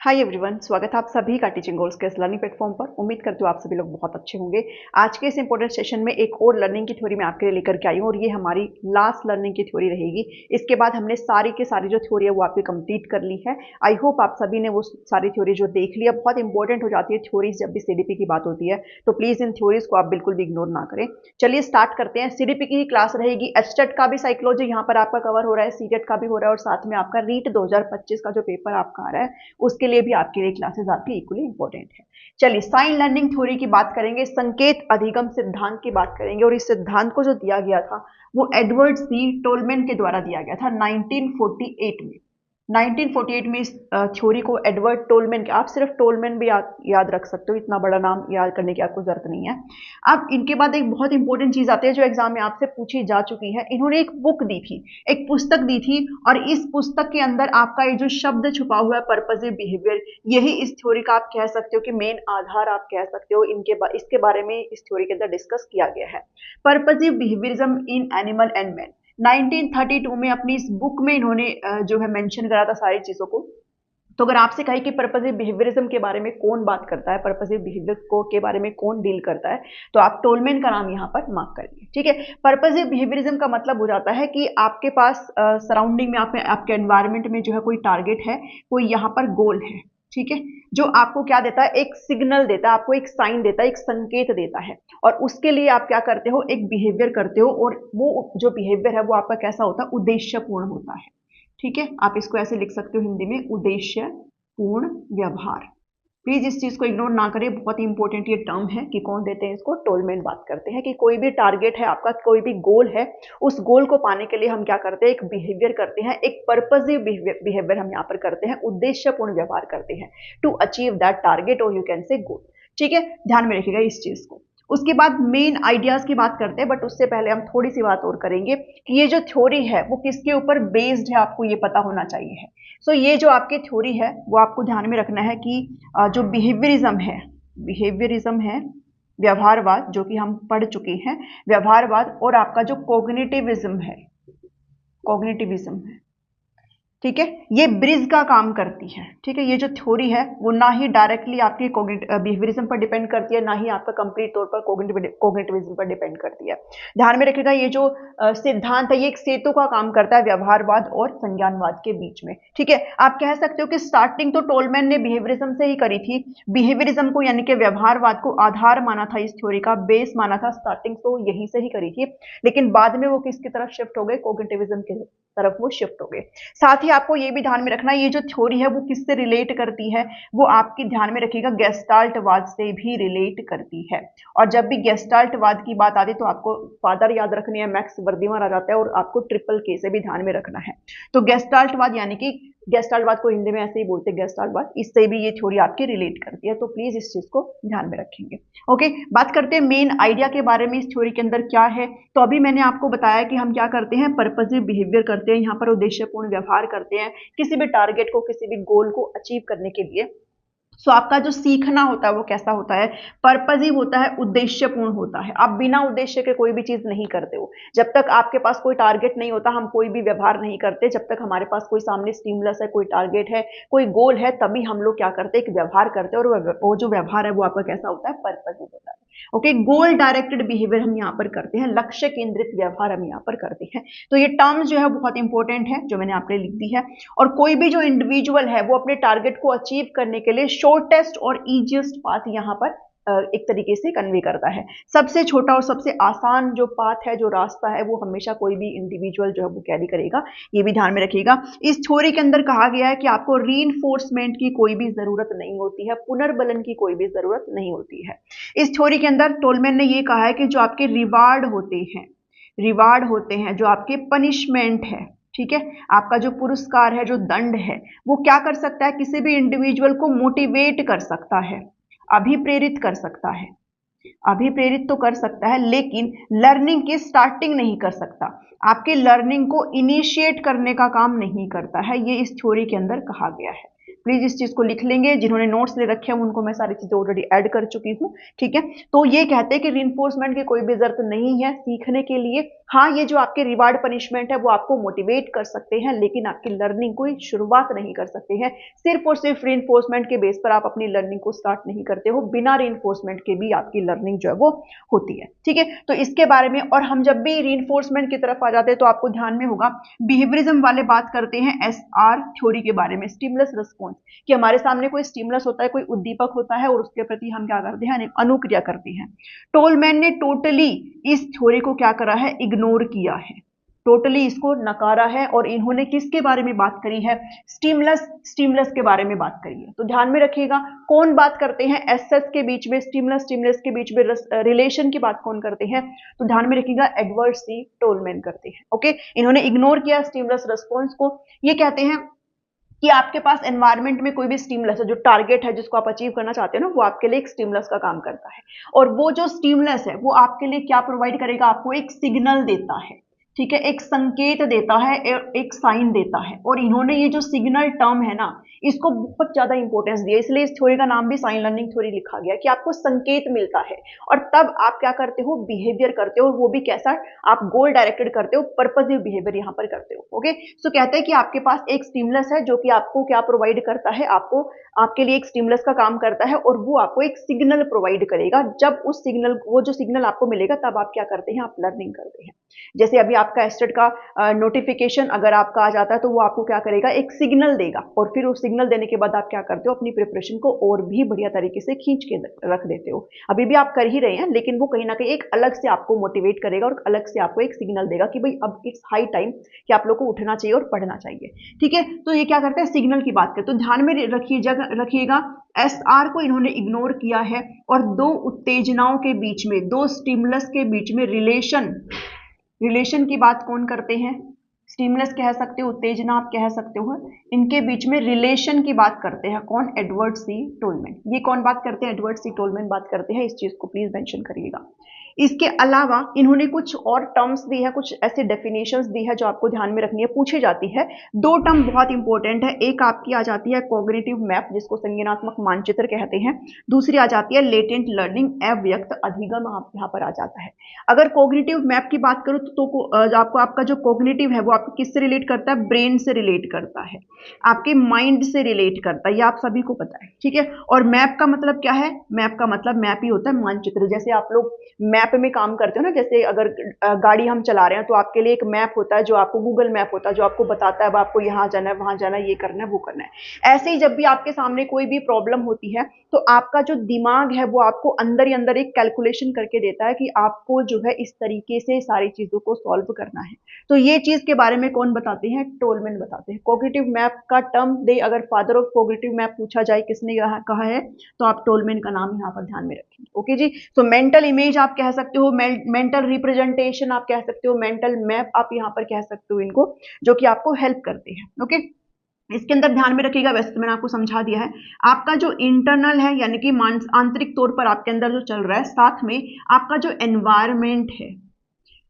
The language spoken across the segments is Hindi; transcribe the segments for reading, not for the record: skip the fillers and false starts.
हाय एवरीवन, स्वागत है आप सभी का टीचिंग गोल्स के इस लर्निंग प्लेटफॉर्म पर। उम्मीद करती हूँ आप सभी लोग बहुत अच्छे होंगे। आज के इस इंपॉर्टेंट सेशन में एक और लर्निंग की थ्योरी मैं आपके लिए लेकर के आई हूँ और ये हमारी लास्ट लर्निंग की थ्योरी रहेगी। इसके बाद हमने सारी की सारी जो थ्योरी है वो आपकी कंप्लीट कर ली है। आई होप आप सभी ने वो सारी थ्योरी जो देख ली है। बहुत इंपॉर्टेंट हो जाती है थ्योरीज जब भी सीडीपी की बात होती है, तो प्लीज इन थ्योरीज को आप बिल्कुल भी इग्नोर ना करें। चलिए स्टार्ट करते हैं। सीडीपी की ही क्लास रहेगी। एचटेट का भी साइकोलॉजी यहाँ पर आपका कवर हो रहा है, सीटेट का भी हो रहा है और साथ में आपका रीट 2025 का जो पेपर आपका आ रहा है उसके लिए भी आपके लिए क्लासेस आपकी इक्वली इंपॉर्टेंट है। चलिए साइन लर्निंग थ्योरी की बात करेंगे, संकेत अधिगम सिद्धांत की बात करेंगे और इस सिद्धांत को जो दिया गया था वो एडवर्ड सी टोलमैन के द्वारा दिया गया था 1948 में। 1948 में इस थ्योरी को एडवर्ड टोलमैन के, आप सिर्फ टोलमैन भी याद रख सकते हो, इतना बड़ा नाम याद करने की आपको जरूरत नहीं है। अब इनके बाद एक बहुत इंपॉर्टेंट चीज आती है जो एग्जाम में आपसे पूछी जा चुकी है। इन्होंने एक बुक दी थी, एक पुस्तक दी थी और इस पुस्तक के अंदर आपका ये जो शब्द छुपा हुआ है पर्पसिव बिहेवियर, यही इस थ्योरी का आप कह सकते हो कि मेन आधार आप कह सकते हो। इसके बारे में इस थ्योरी के अंदर डिस्कस किया गया है, purposive behaviourism in animal and man. 1932 में अपनी इस बुक में इन्होंने जो है मेंशन करा था सारी चीजों को। तो अगर आपसे कहे कि पर्पसिव बिहेवियरिज्म के बारे में कौन बात करता है, पर्पसिव बिहेवियर को के बारे में कौन डील करता है, तो आप टोलमैन का नाम यहाँ पर मार्क करिए। ठीक है, पर्पसिव बिहेवियरिज्म का मतलब हो जाता है कि आपके पास सराउंडिंग में आपके एनवायरमेंट में जो है कोई टारगेट है, कोई यहाँ पर गोल है। ठीक है, जो आपको क्या देता है, एक सिग्नल देता है, आपको एक साइन देता है, एक संकेत देता है और उसके लिए आप क्या करते हो, एक बिहेवियर करते हो और वो जो बिहेवियर है वो आपका कैसा होता है, उद्देश्यपूर्ण होता है। ठीक है, आप इसको ऐसे लिख सकते हो हिंदी में, उद्देश्य पूर्ण व्यवहार। प्लीज इस चीज को इग्नोर ना करें, बहुत ही इंपॉर्टेंट ये टर्म है कि कौन देते हैं इसको, टोलमैन बात करते हैं कि कोई भी टारगेट है आपका, कोई भी गोल है, उस गोल को पाने के लिए हम क्या करते हैं, एक बिहेवियर करते हैं, एक पर्पसिव बिहेवियर हम यहाँ पर करते हैं, उद्देश्यपूर्ण व्यवहार करते हैं टू अचीव दैट टारगेट और यू कैन से गोल। ठीक है, ध्यान में रखिएगा इस चीज को। उसके बाद मेन आइडियाज की बात करते हैं, बट उससे पहले हम थोड़ी सी बात और करेंगे कि ये जो थ्योरी है वो किसके ऊपर बेस्ड है, आपको ये पता होना चाहिए है। सो ये जो आपकी थ्योरी है वो आपको ध्यान में रखना है कि जो बिहेवियरिज्म है, व्यवहारवाद जो कि हम पढ़ चुके हैं, व्यवहारवाद और आपका जो कोग्निटिविज्म है, ठीक है, ये ब्रिज का काम करती है। ठीक है, ये जो थ्योरी है वो ना ही डायरेक्टली आपकी बिहेवियरिज्म पर डिपेंड करती है, ना ही आपका कंप्लीट तौर पर कोग्निटिविज्म पर डिपेंड करती है। ध्यान में रखिएगा, ये जो सिद्धांत है ये एक सेतु का काम करता है व्यवहारवाद और संज्ञानवाद के बीच में। ठीक है, आप कह सकते हो कि स्टार्टिंग तो टोलमैन ने बिहेवियरिज्म से ही करी थी। बिहेवियरिज्म को यानी कि व्यवहारवाद को आधार माना था, इस थ्योरी का बेस माना था, स्टार्टिंग तो यहीं से ही करी थी, लेकिन बाद में वो किसकी तरफ शिफ्ट हो गए, कोग्निटिविज्म की तरफ वो शिफ्ट हो गए। साथ ही आपको ये भी ध्यान में रखना, ये जो थ्योरी है वो किससे रिलेट करती है, वो आपकी ध्यान में रखिएगा गेस्टाल्टवाद से भी रिलेट करती है। और जब भी गेस्टाल्टवाद की बात आती है तो आपको फादर याद रखनी है, मैक्स वर्दीमान आ जाता है और आपको ट्रिपल के से भी ध्यान में रखना है। तो गेस्टाल्टवाद यानी कि गेस्टाल्टवाद को हिंदी में ऐसे ही बोलते हैं गेस्टाल्टवाद, इससे भी ये थ्योरी आपकी रिलेट करती है, तो प्लीज इस चीज को ध्यान में रखेंगे। ओके, बात करते हैं मेन आइडिया के बारे में, इस थ्योरी के अंदर क्या है। तो अभी मैंने आपको बताया कि हम क्या करते हैं, पर्पसिव बिहेवियर करते हैं, यहाँ पर उद्देश्यपूर्ण व्यवहार करते हैं किसी भी टारगेट को, किसी भी गोल को अचीव करने के लिए। सो आपका जो सीखना होता है वो कैसा होता है, पर्पसिव होता है, उद्देश्यपूर्ण होता है। आप बिना उद्देश्य के कोई भी चीज नहीं करते हो। जब तक आपके पास कोई टारगेट नहीं होता हम कोई भी व्यवहार नहीं करते। जब तक हमारे पास कोई सामने स्टिमुलस है, कोई टारगेट है, कोई गोल है, तभी हम लोग क्या करते हैं, एक व्यवहार करते हैं और वो जो व्यवहार है वो आपका कैसा होता है, पर्पसिव होता है। ओके, गोल डायरेक्टेड बिहेवियर हम यहाँ पर करते हैं, लक्ष्य केंद्रित व्यवहार हम यहाँ पर करते हैं। तो ये टर्म्स जो है बहुत इंपॉर्टेंट है जो मैंने आपके लिए लिख दी है। और कोई भी जो इंडिविजुअल है वो अपने टारगेट को अचीव करने के लिए शॉर्टेस्ट और इजीएस्ट पाथ यहाँ पर एक तरीके से कन्वे करता है। सबसे छोटा और सबसे आसान जो पाथ है, जो रास्ता है, वो हमेशा कोई भी इंडिविजुअल जो है वो कैरी करेगा, ये भी ध्यान में रखिएगा। इस थ्योरी के अंदर कहा गया है कि आपको रीइंफोर्समेंट की कोई भी जरूरत नहीं होती है, पुनर्बलन की कोई भी जरूरत नहीं होती है। इस थ्योरी के अंदर टोलमैन ने ये कहा है कि जो आपके रिवार्ड होते हैं, जो आपके पनिशमेंट है, ठीक है, आपका जो पुरस्कार है, जो दंड है, वो क्या कर सकता है, किसी भी इंडिविजुअल को मोटिवेट कर सकता है, अभिप्रेरित कर सकता है। अभिप्रेरित तो कर सकता है लेकिन लर्निंग की स्टार्टिंग नहीं कर सकता, आपके लर्निंग को इनिशिएट करने का काम नहीं करता है, ये इस थ्योरी के अंदर कहा गया है। प्लीज इस चीज को लिख लेंगे। जिन्होंने नोट्स ले रखे हैं उनको मैं सारी चीजें ऑलरेडी ऐड कर चुकी हूँ, ठीक है। तो ये कहते हैं कि रीइंफोर्समेंट की कोई भी जरूरत नहीं है सीखने के लिए। हाँ, ये जो आपके रिवार्ड पनिशमेंट है वो आपको मोटिवेट कर सकते हैं, लेकिन आपकी लर्निंग को शुरुआत नहीं कर सकते हैं। सिर्फ और सिर्फ रीइंफोर्समेंट के बेस पर आप अपनी लर्निंग को स्टार्ट नहीं करते हो, बिना रीइंफोर्समेंट के भी आपकी लर्निंग जो है वो होती है, ठीक है। तो इसके बारे में, और हम जब भी रीइंफोर्समेंट की तरफ आ जाते हैं तो आपको ध्यान में होगा बिहेवियरिज्म वाले बात करते हैं SR थ्योरी के बारे में, स्टिमुलस रिस्पॉन्स, कि हमारे सामने कोई स्टिमुलस होता है, कोई उद्दीपक होता है और उसके प्रति हम क्या करते हैं, अनुक्रिया करते हैं। टोलमैन ने टोटली इस थ्योरी को क्या करा है, इग्नोर किया है, टोटली इसको नकारा है। और इन्होंने किसके बारे में बात करी है, स्टिमुलस के बारे में बात करी है। तो ध्यान में रखिएगा कौन बात करते हैं SS के बीच में, स्टिमुलस के बीच में रिलेशन की बात कौन करते हैं, तो ध्यान में रखिएगा एडवर्ड सी टोलमैन करते हैं। ओके, इन्होंने इग्नोर किया स्टिमुलस रिस्पॉन्स को। ये कहते हैं कि आपके पास एनवायरनमेंट में कोई भी स्टिमुलस है, जो टारगेट है जिसको आप अचीव करना चाहते हो ना, वो आपके लिए एक स्टिमुलस का काम करता है। और वो जो स्टिमुलस है वो आपके लिए क्या प्रोवाइड करेगा, आपको एक सिग्नल देता है, ठीक है, एक संकेत देता है, एक साइन देता है। और इन्होंने ये जो सिग्नल टर्म है ना, इसको बहुत ज्यादा इंपॉर्टेंस दिया, इसलिए इस थ्योरी का नाम भी साइन लर्निंग थ्योरी लिखा गया, कि आपको संकेत मिलता है और तब आप क्या करते हो, बिहेवियर करते हो, वो भी कैसा, आप गोल डायरेक्टेड करते हो, पर्पसिव बिहेवियर यहां पर करते हो। ओके, सो कहते हैं कि आपके पास एक स्टिमुलस है जो कि आपको क्या प्रोवाइड करता है, आपको आपके लिए एक स्टिमुलस का काम करता है और वो आपको एक सिग्नल प्रोवाइड करेगा। जब उस सिग्नल, वो जो सिग्नल आपको मिलेगा, तब आप क्या करते हैं, आप लर्निंग करते हैं। जैसे अभी आपका एस्टेट का नोटिफिकेशन अगर आपका आ जाता है तो वो आपको क्या करेगा, एक सिग्नल देगा, और फिर उस सिग्नल देने के बाद आप क्या करते हो, अपनी प्रिपरेशन को और भी बढ़िया तरीके से खींच के रख देते हो। अभी भी आप कर ही रहे हैं, लेकिन वो कहीं ना कहीं एक अलग से आपको मोटिवेट करेगा और अलग से आपको एक सिग्नल देगा कि भाई अब इट्स हाई टाइम कि आप लोग को उठना चाहिए और पढ़ना चाहिए, ठीक है। तो ये क्या करते हैं, सिग्नल की बात करते, तो ध्यान में रखिएगा SR को इन्होंने इग्नोर किया है। और दो उत्तेजनाओं के बीच में, दो स्टिमुलस के बीच में रिलेशन की बात कौन करते हैं, स्टिमुलस कह सकते हो, उत्तेजना आप कह सकते हो, इनके बीच में रिलेशन की बात करते हैं कौन, एडवर्ड सी टोलमैन। ये कौन बात करते हैं, एडवर्ड सी टोलमैन बात करते हैं। इस चीज को प्लीज मेंशन करिएगा। इसके अलावा इन्होंने कुछ और टर्म्स दी है, कुछ ऐसे डेफिनेशंस दी है जो आपको ध्यान में रखनी है, पूछी जाती है। दो टर्म बहुत इंपॉर्टेंट है, एक आपकी आ जाती है कॉग्निटिव मैप, जिसको संज्ञानात्मक मानचित्र कहते हैं। दूसरी आ जाती है लेटेंट लर्निंग, अव्यक्त अधिगम यहाँ पर आ जाता है। अगर कॉग्निटिव मैप की बात करूं तो आपको आपका जो कॉग्निटिव है वो आपको किससे रिलेट करता है, ब्रेन से रिलेट करता है, आपके माइंड से रिलेट करता है, ये आप सभी को पता है, ठीक है। और मैप का मतलब क्या है, मैप का मतलब मैप ही होता है, मानचित्र। जैसे आप लोग मैप में काम करते हो ना, जैसे अगर गाड़ी हम चला रहे हैं तो आपके लिए एक मैप होता है, जो आपको गूगल मैप होता है, जो आपको बताता है अब आपको यहाँ जाना है, वहां जाना है, ये करना है, वो करना है। ऐसे ही जब भी आपके सामने कोई भी प्रॉब्लम होती है तो आपका जो दिमाग है वो आपको अंदर ही अंदर एक कैलकुलेशन करके देता है कि आपको जो है इस तरीके से सारी चीजों को सॉल्व करना है। तो ये चीज के बारे में कौन बताते हैं, टोलमैन बताते हैं। कॉग्निटिव मैप का टर्म दे, अगर फादर ऑफ कॉग्निटिव मैप पूछा जाए किसने कहा है, तो आप टोलमैन का नाम यहाँ पर ध्यान में रखेंगे। ओके जी, तो मेंटल इमेज आप कह सकते हो, मेंटल रिप्रेजेंटेशन आप कह सकते हो, मेंटल मैप आप यहाँ पर कह सकते हो इनको, जो कि आपको हेल्प करते हैं। ओके, इसके अंदर ध्यान में रखिएगा, वैसे तो मैंने आपको समझा दिया है। आपका जो इंटरनल है, यानी कि आंतरिक तौर पर आपके अंदर जो चल रहा है, साथ में आपका जो एनवायरमेंट है,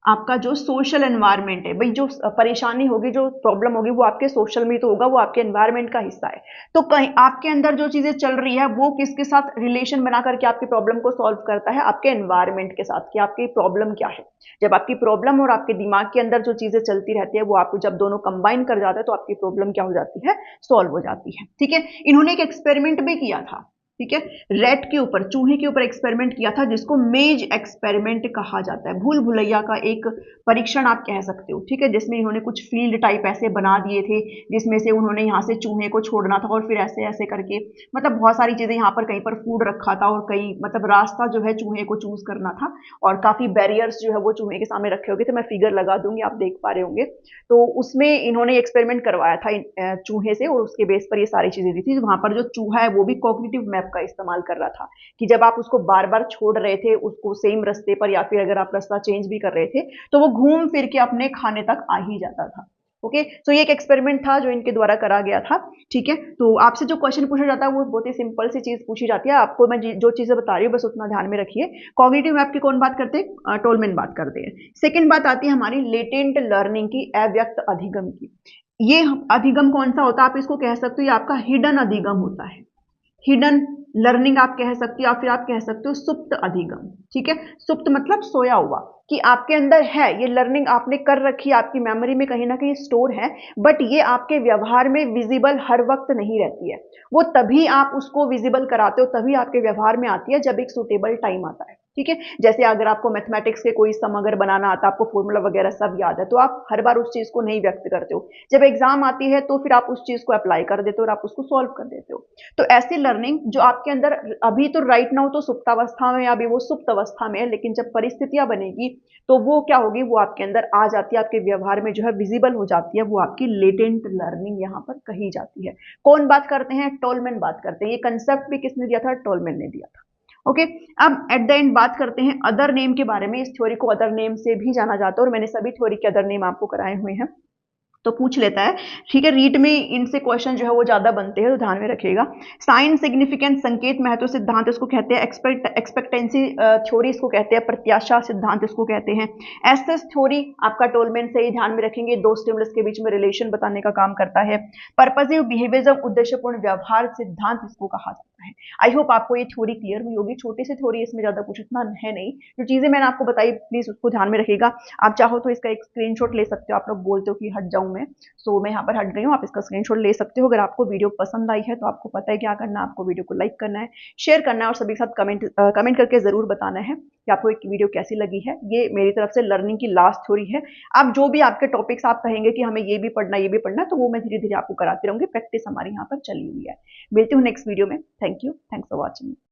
आपका जो सोशल एनवायरनमेंट है, भाई जो परेशानी होगी, जो प्रॉब्लम होगी, वो आपके सोशल में तो होगा, वो आपके एनवायरनमेंट का हिस्सा है। तो कहीं आपके अंदर जो चीजें चल रही है वो किसके साथ रिलेशन बना करके आपकी प्रॉब्लम को सॉल्व करता है, आपके एनवायरनमेंट के साथ, कि आपकी प्रॉब्लम क्या है। जब आपकी प्रॉब्लम और आपके दिमाग के अंदर जो चीजें चलती रहती है वो आपको जब दोनों कंबाइन कर जाते हैं तो आपकी प्रॉब्लम क्या हो जाती है, सॉल्व हो जाती है, ठीक है। इन्होंने एक एक्सपेरिमेंट भी किया था, ठीक है, रेट के ऊपर, चूहे के ऊपर एक्सपेरिमेंट किया था, जिसको मेज एक्सपेरिमेंट कहा जाता है, भूल भुलैया का एक परीक्षण आप कह सकते हो, ठीक है। जिसमें इन्होंने कुछ फील्ड टाइप ऐसे बना दिए थे, जिसमें से उन्होंने यहाँ से चूहे को छोड़ना था और फिर ऐसे ऐसे करके, मतलब बहुत सारी चीजें, यहाँ पर कहीं पर फूड रखा था और कहीं मतलब रास्ता जो है चूहे को चूज करना था, और काफी बैरियर्स जो है वो चूहे के सामने रखे होंगे, तो मैं फिगर लगा दूंगी, आप देख पा रहे होंगे। तो उसमें इन्होंने एक्सपेरिमेंट करवाया था चूहे से, और उसके बेस पर ये सारी चीजें दी थी। वहां पर जो चूहा है वो भी कॉग्निटिव मैप का इस्तेमाल कर रहा था, कि जब आप उसको बार बार छोड़ रहे थे उसको सेम रास्ते पर, या फिर अगर आप रास्ता चेंज भी कर रहे थे, तो वो घूम फिर के अपने खाने तक आ ही जाता था। ओके, तो ये एक एक्सपेरिमेंट था जो इनके द्वारा करा गया था, ठीक है। तो आपसे जो क्वेश्चन पूछा जाता है वो बहुत ही सिंपल सी चीज पूछी जाती है, आपको मैं जो चीजें बता रही हूँ बस उतना ध्यान में रखिए। कॉग्निटिव मैप की कौन बात करते हैं, टोलमैन बात करते हैं। सेकेंड बात आती है हमारी लेटेंट लर्निंग की, अव्यक्त अधिगम की। ये अधिगम कौन सा होता है, आप इसको कह सकते हो ये आपका हिडन अधिगम होता है। हिडन लर्निंग आप कह सकते हो, या फिर आप कह सकते हो सुप्त अधिगम। ठीक है, सुप्त मतलब सोया हुआ, कि आपके अंदर है ये लर्निंग, आपने कर रखी है, आपकी मेमोरी में कहीं ना कहीं स्टोर है, बट ये आपके व्यवहार में विजिबल हर वक्त नहीं रहती है। वो तभी आप उसको विजिबल कराते हो, तभी आपके व्यवहार में आती है जब एक सुटेबल टाइम आता है। ठीक है, जैसे अगर आपको मैथमेटिक्स के कोई सम अगर बनाना आता है, आपको फॉर्मूला वगैरह सब याद है, तो आप हर बार उस चीज को नहीं व्यक्त करते हो। जब एग्जाम आती है तो फिर आप उस चीज को अप्लाई कर देते हो और आप उसको सॉल्व कर देते हो। तो ऐसी लर्निंग जो आपके अंदर अभी तो राइट नाउ तो सुप्तावस्था में, अभी वो सुप्त अवस्था में है, लेकिन जब परिस्थितियां बनेगी तो वो क्या होगी, वो आपके अंदर आ जाती है, आपके व्यवहार में जो है विजिबल हो जाती है, वो आपकी लेटेंट लर्निंग यहाँ पर कही जाती है। कौन बात करते हैं, टोलमैन बात करते हैं। ये कंसेप्ट भी किसने दिया था, टोलमैन ने दिया था। ओके, अब एट द एंड बात करते हैं अदर नेम के बारे में। इस थ्योरी को अदर नेम से भी जाना जाता है, और मैंने सभी थ्योरी के अदर नेम आपको कराए हुए हैं, तो पूछ लेता है। ठीक है, रीट में इनसे क्वेश्चन जो है वो ज्यादा बनते हैं, तो ध्यान में रखिएगा। साइन सिग्निफिकेंस संकेत महत्व सिद्धांत इसको कहते हैं। एक्सपेक्टेंसी थ्योरी इसको कहते हैं। प्रत्याशा सिद्धांत इसको कहते हैं। एसएस थ्योरी आपका टोलमैन से ही ध्यान में रखेंगे, दो स्टिमुलस के बीच में रिलेशन बताने का काम करता है। पर्पसिव बिहेवियरिज्म उद्देश्यपूर्ण व्यवहार सिद्धांत इसको कहा जाता है। आई होप आपको ये थ्योरी क्लियर हुई होगी, छोटी सी थ्योरी, इसमें ज्यादा कुछ इतना है नहीं। जो चीजें मैंने आपको बताई प्लीज उसको ध्यान में रखिएगा। आप चाहो तो इसका एक स्क्रीनशॉट ले सकते हो, आप लोग बोलते हो कि हट जाऊं मैं, सो मैं यहाँ पर हट गई हूँ, आप इसका स्क्रीनशॉट ले सकते हो। अगर आपको वीडियो पसंद आई है तो आपको पता है क्या करना है, आपको वीडियो को लाइक करना है, शेयर करना है, और सभी के साथ कमेंट करके जरूर बताना है कि आपको एक वीडियो कैसी लगी है। ये मेरी तरफ से लर्निंग की लास्ट थ्योरी है। अब जो भी आपके टॉपिक्स आप कहेंगे कि हमें ये भी पढ़ना ये भी पढ़ना, तो वो मैं धीरे धीरे आपको कराती रहूंगी, प्रैक्टिस हमारी यहाँ पर चली हुई है। मिलती हूँ नेक्स्ट वीडियो में। Thank you, thanks for watching.